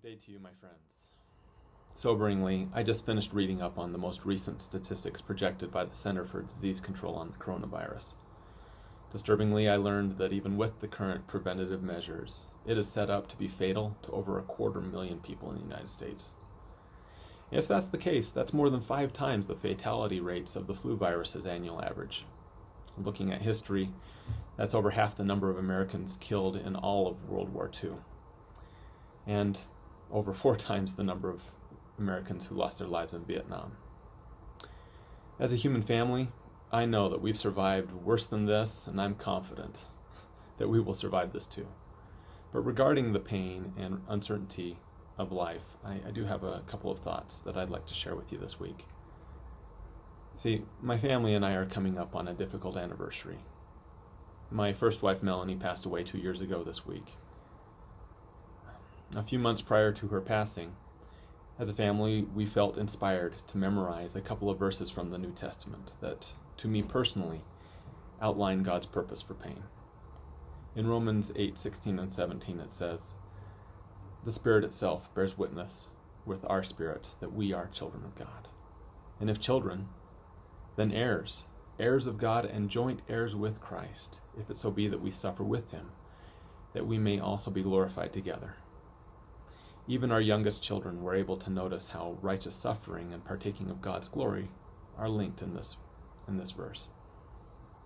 Good day to you, my friends. Soberingly, I just finished reading up on the most recent statistics projected by the Center for Disease Control on the coronavirus. Disturbingly, I learned that even with the current preventative measures, it is set up to be fatal to over 250,000 people in the United States. If that's the case, that's more than 5 times the fatality rates of the flu virus's annual average. Looking at history, that's over half the number of Americans killed in all of World War II, and over 4 times the number of Americans who lost their lives in Vietnam. As a human family, I know that we've survived worse than this, and I'm confident that we will survive this too. But regarding the pain and uncertainty of life, I do have a couple of thoughts that I'd like to share with you this week. See, my family and I are coming up on a difficult anniversary. My first wife, Melanie, passed away 2 years ago this week. A few months prior to her passing, as a family, we felt inspired to memorize a couple of verses from the New Testament that, to me personally, outline God's purpose for pain. In Romans 8:16 and 17 it says, "The Spirit itself bears witness with our spirit that we are children of God. And if children, then heirs, heirs of God and joint heirs with Christ, if it so be that we suffer with him, that we may also be glorified together." Even our youngest children were able to notice how righteous suffering and partaking of God's glory are linked in this verse.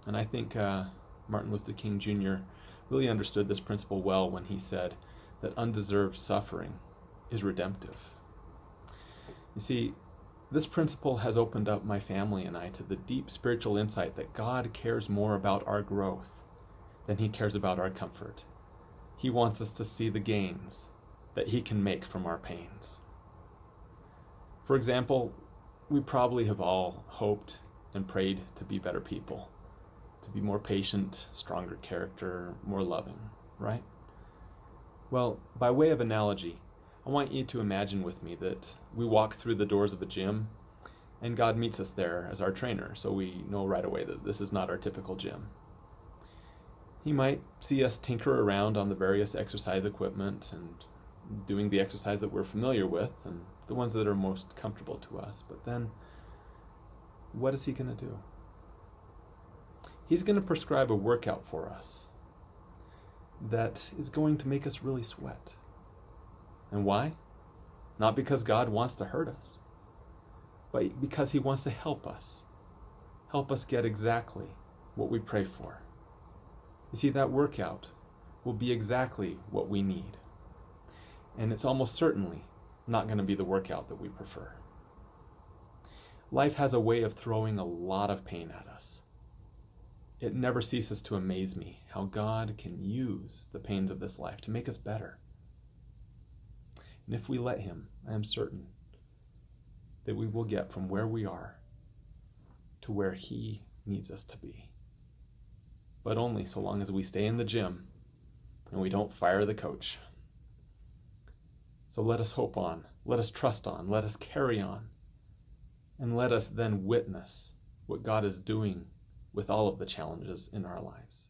And I think Martin Luther King Jr. really understood this principle well when he said that undeserved suffering is redemptive. You see, this principle has opened up my family and I to the deep spiritual insight that God cares more about our growth than he cares about our comfort. He wants us to see the gains that he can make from our pains. For example, we probably have all hoped and prayed to be better people, to be more patient, stronger character, more loving, right? Well, by way of analogy, I want you to imagine with me that we walk through the doors of a gym and God meets us there as our trainer, so we know right away that this is not our typical gym. He might see us tinker around on the various exercise equipment and doing the exercise that we're familiar with and the ones that are most comfortable to us. But then, what is he going to do? He's going to prescribe a workout for us that is going to make us really sweat. And why? Not because God wants to hurt us, but because he wants to help us get exactly what we pray for. You see, that workout will be exactly what we need. And it's almost certainly not going to be the workout that we prefer. Life has a way of throwing a lot of pain at us. It never ceases to amaze me how God can use the pains of this life to make us better. And if we let him, I am certain that we will get from where we are to where he needs us to be. But only so long as we stay in the gym and we don't fire the coach. So let us hope on, let us trust on, let us carry on, and let us then witness what God is doing with all of the challenges in our lives.